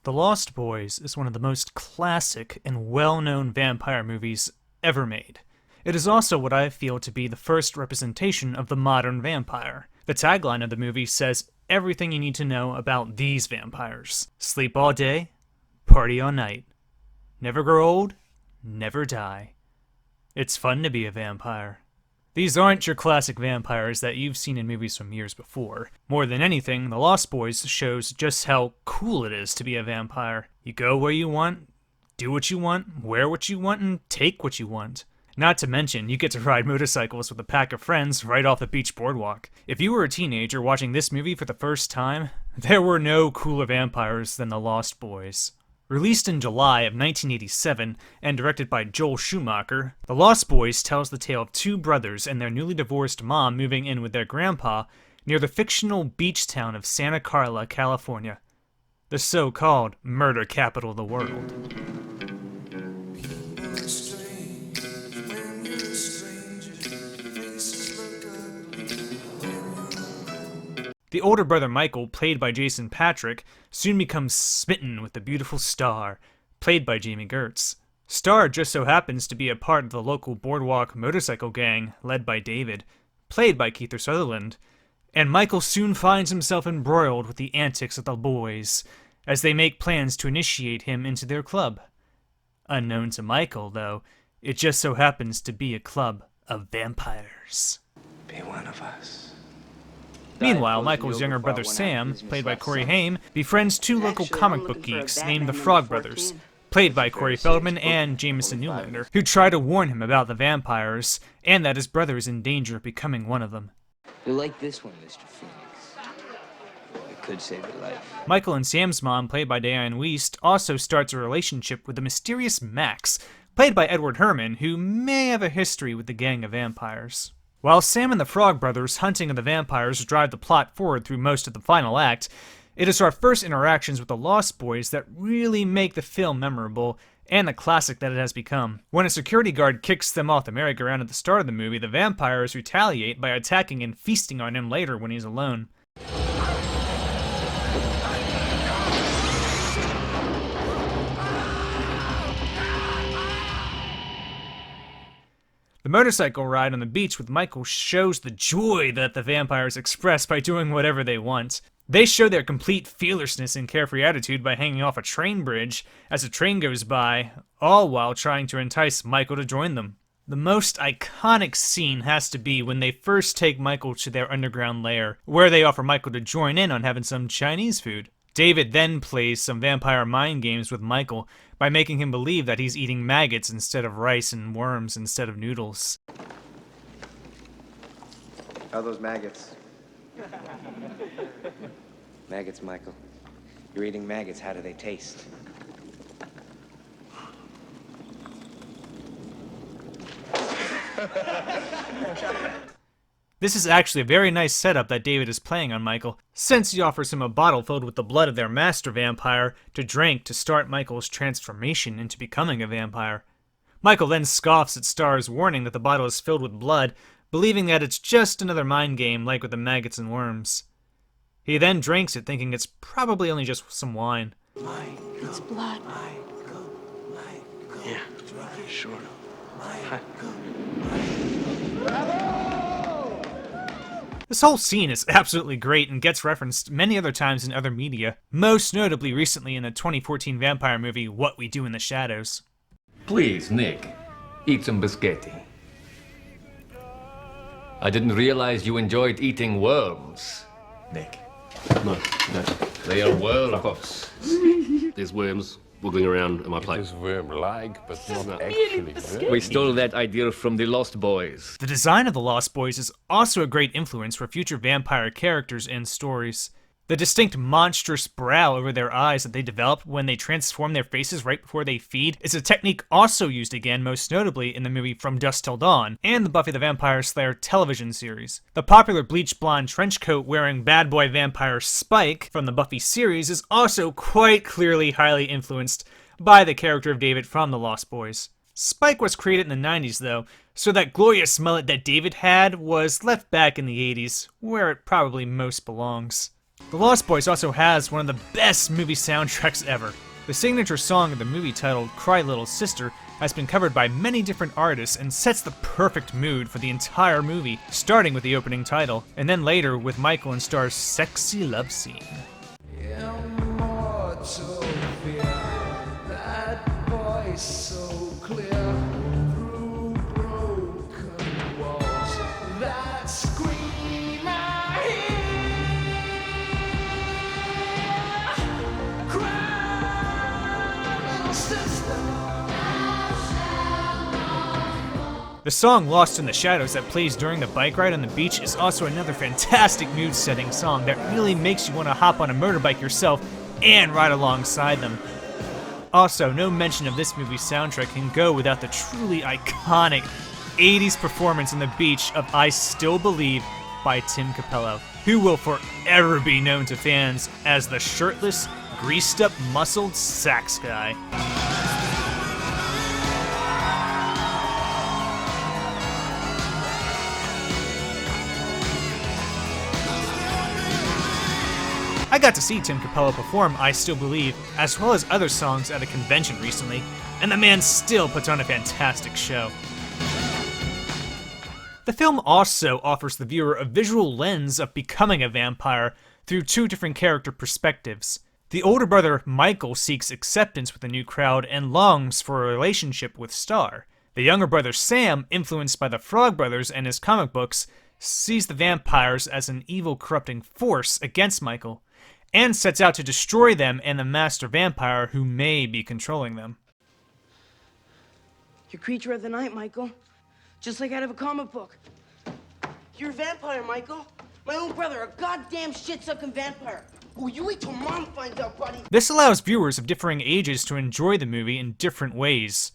The Lost Boys is one of the most classic and well-known vampire movies ever made. It is also what I feel to be the first representation of the modern vampire. The tagline of the movie says everything you need to know about these vampires. Sleep all day, party all night. Never grow old, never die. It's fun to be a vampire. These aren't your classic vampires that you've seen in movies from years before. More than anything, The Lost Boys shows just how cool it is to be a vampire. You go where you want, do what you want, wear what you want, and take what you want. Not to mention, you get to ride motorcycles with a pack of friends right off the beach boardwalk. If you were a teenager watching this movie for the first time, there were no cooler vampires than The Lost Boys. Released in July of 1987 and directed by Joel Schumacher, The Lost Boys tells the tale of two brothers and their newly divorced mom moving in with their grandpa near the fictional beach town of Santa Carla, California, the so-called murder capital of the world. The older brother Michael, played by Jason Patric, soon becomes smitten with the beautiful Star, played by Jamie Gertz. Star just so happens to be a part of the local boardwalk motorcycle gang, led by David, played by Kiefer Sutherland, and Michael soon finds himself embroiled with the antics of the boys, as they make plans to initiate him into their club. Unknown to Michael, though, it just so happens to be a club of vampires. Be one of us. Meanwhile, Michael's younger brother Sam, played by Corey Haim, befriends two local comic book geeks named the Frog Brothers, played by Corey Feldman and Jameson Newlander, who try to warn him about the vampires, and that his brother is in danger of becoming one of them. You like this one, Mr. Phoenix? It could save your life. Michael and Sam's mom, played by Diane Wiest, also starts a relationship with the mysterious Max, played by Edward Herrmann, who may have a history with the gang of vampires. While Sam and the Frog Brothers' hunting of the vampires drive the plot forward through most of the final act, it is our first interactions with the Lost Boys that really make the film memorable and the classic that it has become. When a security guard kicks them off the merry-go-round at the start of the movie, the vampires retaliate by attacking and feasting on him later when he's alone. The motorcycle ride on the beach with Michael shows the joy that the vampires express by doing whatever they want. They show their complete fearlessness and carefree attitude by hanging off a train bridge as a train goes by, all while trying to entice Michael to join them. The most iconic scene has to be when they first take Michael to their underground lair, where they offer Michael to join in on having some Chinese food. David then plays some vampire mind games with Michael by making him believe that he's eating maggots instead of rice and worms instead of noodles. How are those maggots? Maggots, Michael. You're eating maggots. How do they taste? This is actually a very nice setup that David is playing on Michael, since he offers him a bottle filled with the blood of their master vampire to drink to start Michael's transformation into becoming a vampire. Michael then scoffs at Star's warning that the bottle is filled with blood, believing that it's just another mind game like with the maggots and worms. He then drinks it, thinking it's probably only just some wine. It's blood. Yeah, sure. This whole scene is absolutely great and gets referenced many other times in other media, most notably recently in the 2014 vampire movie What We Do in the Shadows. Please, Nick, eat some biscotti. I didn't realize you enjoyed eating worms, Nick. No. They are worms. There's worms wiggling around in my plate. It's worm-like, but not actually worm. We stole that idea from the Lost Boys. The design of the Lost Boys is also a great influence for future vampire characters and stories. The distinct monstrous brow over their eyes that they develop when they transform their faces right before they feed is a technique also used again most notably in the movie From Dusk Till Dawn and the Buffy the Vampire Slayer television series. The popular bleach blonde trench coat wearing bad boy vampire Spike from the Buffy series is also quite clearly highly influenced by the character of David from the Lost Boys. Spike was created in the 90s though, so that glorious mullet that David had was left back in the 80s, where it probably most belongs. The Lost Boys also has one of the best movie soundtracks ever. The signature song of the movie, titled Cry Little Sister, has been covered by many different artists and sets the perfect mood for the entire movie, starting with the opening title, and then later with Michael and Starr's sexy love scene. The song Lost in the Shadows that plays during the bike ride on the beach is also another fantastic mood-setting song that really makes you want to hop on a motorbike yourself and ride alongside them. Also, no mention of this movie's soundtrack can go without the truly iconic 80s performance on the beach of I Still Believe by Tim Capello, who will forever be known to fans as the shirtless, greased-up, muscled sax guy. I got to see Tim Capello perform I Still Believe, as well as other songs at a convention recently, and the man still puts on a fantastic show. The film also offers the viewer a visual lens of becoming a vampire through two different character perspectives. The older brother, Michael, seeks acceptance with the new crowd and longs for a relationship with Star. The younger brother, Sam, influenced by the Frog Brothers and his comic books, sees the vampires as an evil, corrupting force against Michael, and sets out to destroy them and the master vampire who may be controlling them. You're creature of the night, Michael. Just like out of a comic book. You're a vampire, Michael. My own brother, a goddamn shit-sucking vampire. Oh, you wait till Mom finds out, buddy. This allows viewers of differing ages to enjoy the movie in different ways.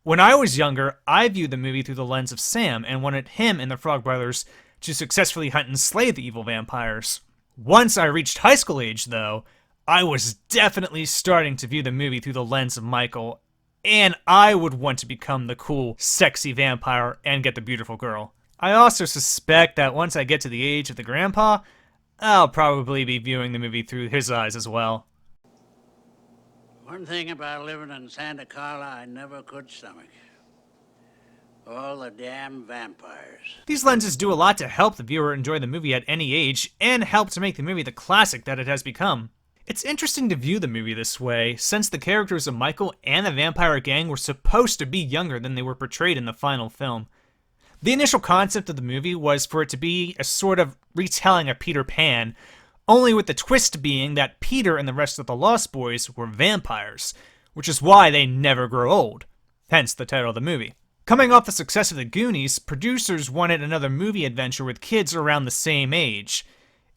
When I was younger, I viewed the movie through the lens of Sam and wanted him and the Frog Brothers to successfully hunt and slay the evil vampires. Once I reached high school age, though, I was definitely starting to view the movie through the lens of Michael, and I would want to become the cool, sexy vampire and get the beautiful girl. I also suspect that once I get to the age of the grandpa, I'll probably be viewing the movie through his eyes as well. One thing about living in Santa Carla I never could stomach. All the damn vampires. These lenses do a lot to help the viewer enjoy the movie at any age, and help to make the movie the classic that it has become. It's interesting to view the movie this way, since the characters of Michael and the vampire gang were supposed to be younger than they were portrayed in the final film. The initial concept of the movie was for it to be a sort of retelling of Peter Pan, only with the twist being that Peter and the rest of the Lost Boys were vampires, which is why they never grow old, hence the title of the movie. Coming off the success of The Goonies, producers wanted another movie adventure with kids around the same age.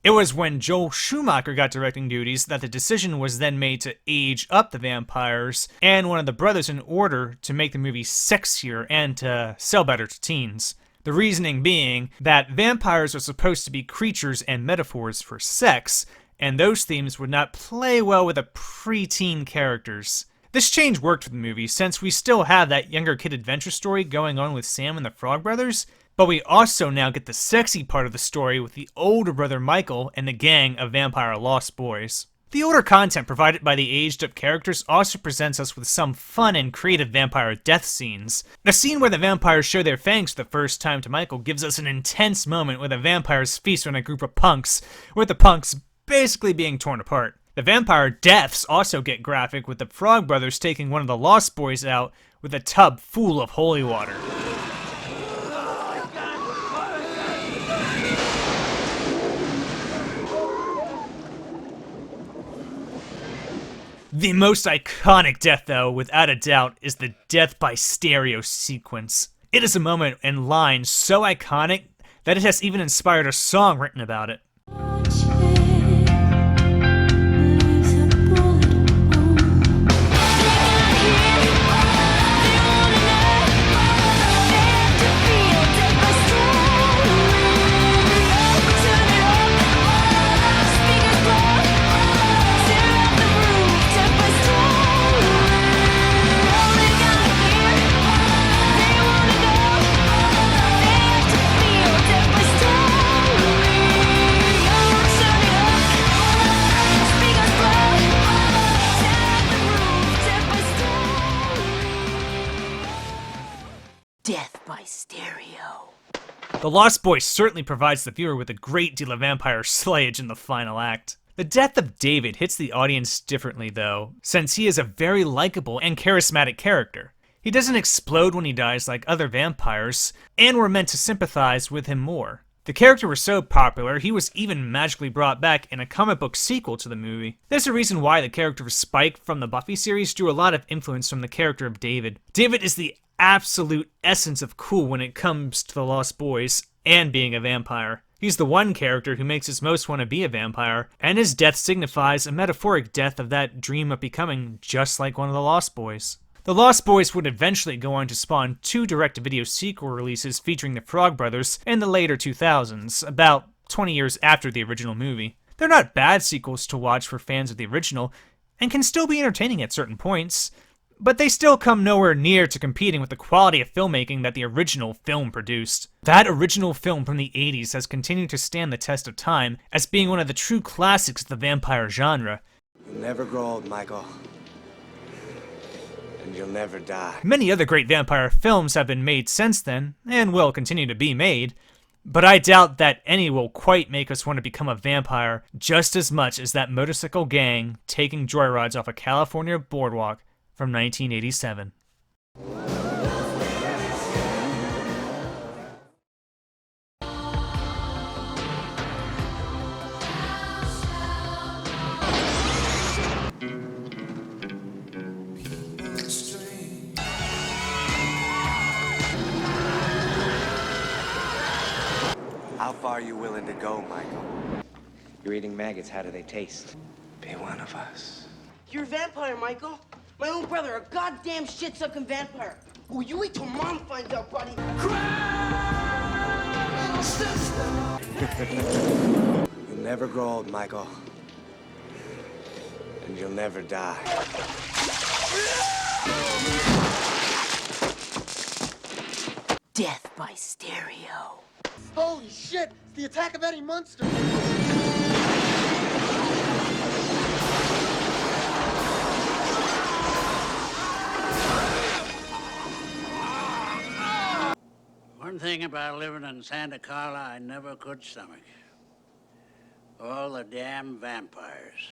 It was when Joel Schumacher got directing duties that the decision was then made to age up the vampires and one of the brothers in order to make the movie sexier and to sell better to teens. The reasoning being that vampires are supposed to be creatures and metaphors for sex, and those themes would not play well with the preteen characters. This change worked for the movie, since we still have that younger kid adventure story going on with Sam and the Frog Brothers, but we also now get the sexy part of the story with the older brother Michael and the gang of vampire Lost Boys. The older content provided by the aged-up characters also presents us with some fun and creative vampire death scenes. The scene where the vampires show their fangs for the first time to Michael gives us an intense moment where the vampires feast on a group of punks, with the punks basically being torn apart. The vampire deaths also get graphic, with the Frog Brothers taking one of the Lost Boys out with a tub full of holy water. The most iconic death, though, without a doubt, is the death by stereo sequence. It is a moment and line so iconic that it has even inspired a song written about it. Death by stereo. The Lost Boys certainly provides the viewer with a great deal of vampire slayage in the final act. The death of David hits the audience differently though, since he is a very likable and charismatic character. He doesn't explode when he dies like other vampires, and we're meant to sympathize with him more. The character was so popular, he was even magically brought back in a comic book sequel to the movie. There's a reason why the character of Spike from the Buffy series drew a lot of influence from the character of David. David is the absolute essence of cool when it comes to the Lost Boys and being a vampire. He's the one character who makes us most want to be a vampire, and his death signifies a metaphoric death of that dream of becoming just like one of the Lost Boys. The Lost Boys would eventually go on to spawn 2 direct-to-video sequel releases featuring the Frog Brothers in the later 2000s, about 20 years after the original movie. They're not bad sequels to watch for fans of the original, and can still be entertaining at certain points, but they still come nowhere near to competing with the quality of filmmaking that the original film produced. That original film from the 80s has continued to stand the test of time as being one of the true classics of the vampire genre. You'll never grow old, Michael. And you'll never die. Many other great vampire films have been made since then, and will continue to be made, but I doubt that any will quite make us want to become a vampire just as much as that motorcycle gang taking joyrides off a California boardwalk from 1987. How far are you willing to go, Michael? You're eating maggots. How do they taste? Be one of us. You're a vampire, Michael. My own brother, a goddamn shit-sucking vampire. Oh, you wait till Mom finds out, buddy. You'll never grow old, Michael. And you'll never die. Death by stereo. Holy shit! It's the attack of Eddie Munster. One thing about living in Santa Carla I never could stomach. All the damn vampires.